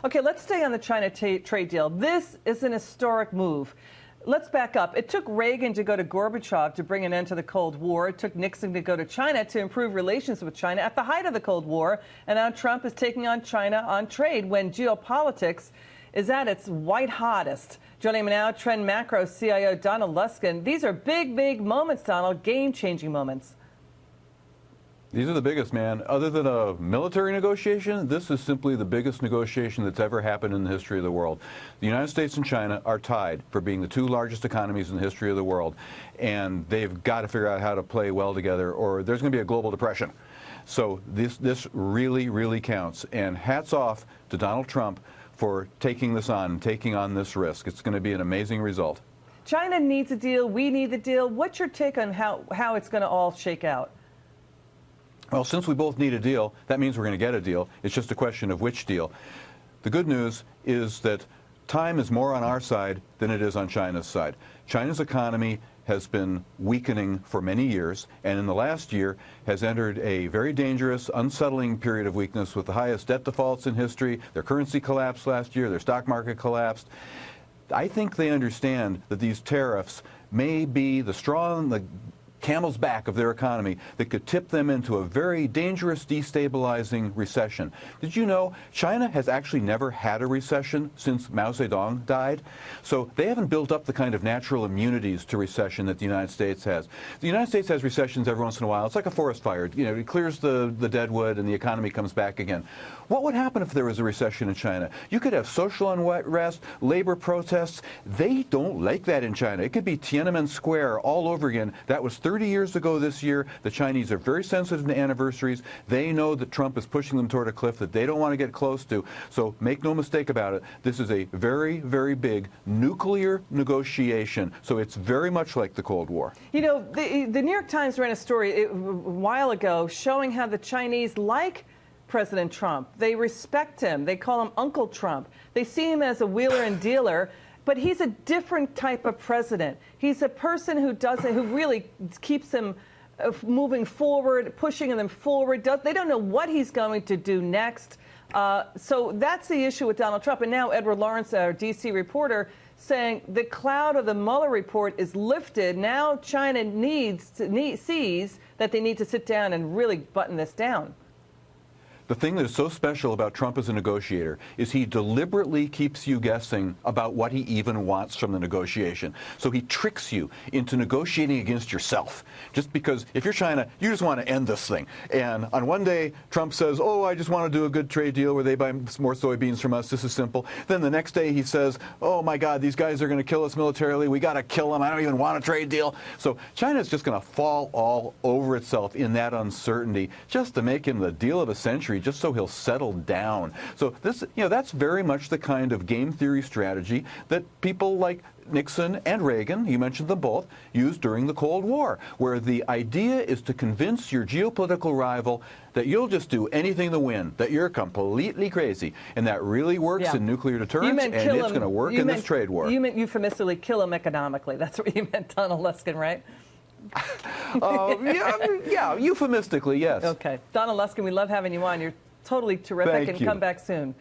Okay, let's stay on the China trade deal. This is an historic move. Let's back up. It took Reagan to go to Gorbachev to bring an end to the Cold War. It took Nixon to go to China to improve relations with China at the height of the Cold War. And now Trump is taking on China on trade when geopolitics is at its white hottest. Joining me now, Trend Macro CIO Donald Luskin. These are big, big moments, Donald, game-changing moments. These are the biggest, man. Other than a military negotiation, this is simply the biggest negotiation that's ever happened in the history of the world. The United States and China are tied for being the two largest economies in the history of the world, and they've got to figure out how to play well together, or there's going to be a global depression. So this really, really counts. And hats off to Donald Trump for taking this on, taking on this risk. It's going to be an amazing result. China needs a deal. We need the deal. What's your take on how it's going to all shake out? Well, since we both need a deal, that means we're going to get a deal. It's just a question of which deal. The good news is that time is more on our side than it is on China's side. China's economy has been weakening for many years, and in the last year has entered a very dangerous, unsettling period of weakness with the highest debt defaults in history. Their currency collapsed last year. Their stock market collapsed. I think they understand that these tariffs may be the straw on the camel's back of their economy that could tip them into a very dangerous, destabilizing recession. Did you know China has actually never had a recession since Mao Zedong died? So they haven't built up the kind of natural immunities to recession that the United States has. The United States has recessions every once in a while. It's like a forest fire. You know, it clears the dead wood and the economy comes back again. What would happen if there was a recession in China? You could have social unrest, labor protests. They don't like that in China. It could be Tiananmen Square all over again. That was 30 years ago this year. The Chinese are very sensitive to anniversaries. They know that Trump is pushing them toward a cliff that they don't want to get close to. So make no mistake about it. This is a very, very big nuclear negotiation. So it's very much like the Cold War. You know, the New York Times ran a story a while ago showing how the Chinese like President Trump. They respect him. They call him Uncle Trump. They see him as a wheeler and dealer. But he's a different type of president. He's a person who really keeps them moving forward, pushing them forward. They don't know what he's going to do next. So that's the issue with Donald Trump. And now Edward Lawrence, our D.C. reporter, saying the cloud of the Mueller report is lifted. Now China sees that they need to sit down and really button this down. The thing that is so special about Trump as a negotiator is he deliberately keeps you guessing about what he even wants from the negotiation. So he tricks you into negotiating against yourself. Just because if you're China, you just want to end this thing. And on one day, Trump says, oh, I just want to do a good trade deal where they buy more soybeans from us. This is simple. Then the next day he says, oh, my God, these guys are going to kill us militarily. We got to kill them. I don't even want a trade deal. So China's just going to fall all over itself in that uncertainty just to make him the deal of the century, just so he'll settle down. So this, that's very much the kind of game theory strategy that people like Nixon and Reagan, you mentioned them both, used during the Cold War, where the idea is to convince your geopolitical rival that you'll just do anything to win, that you're completely crazy. And that really works in nuclear deterrence, and it's going to work in this trade war. You meant euphemistically kill him economically. That's what you meant, Donald Luskin, right? Yeah, euphemistically, yes. Okay. Donald Luskin, we love having you on. You're totally terrific. Thank you. Come back soon.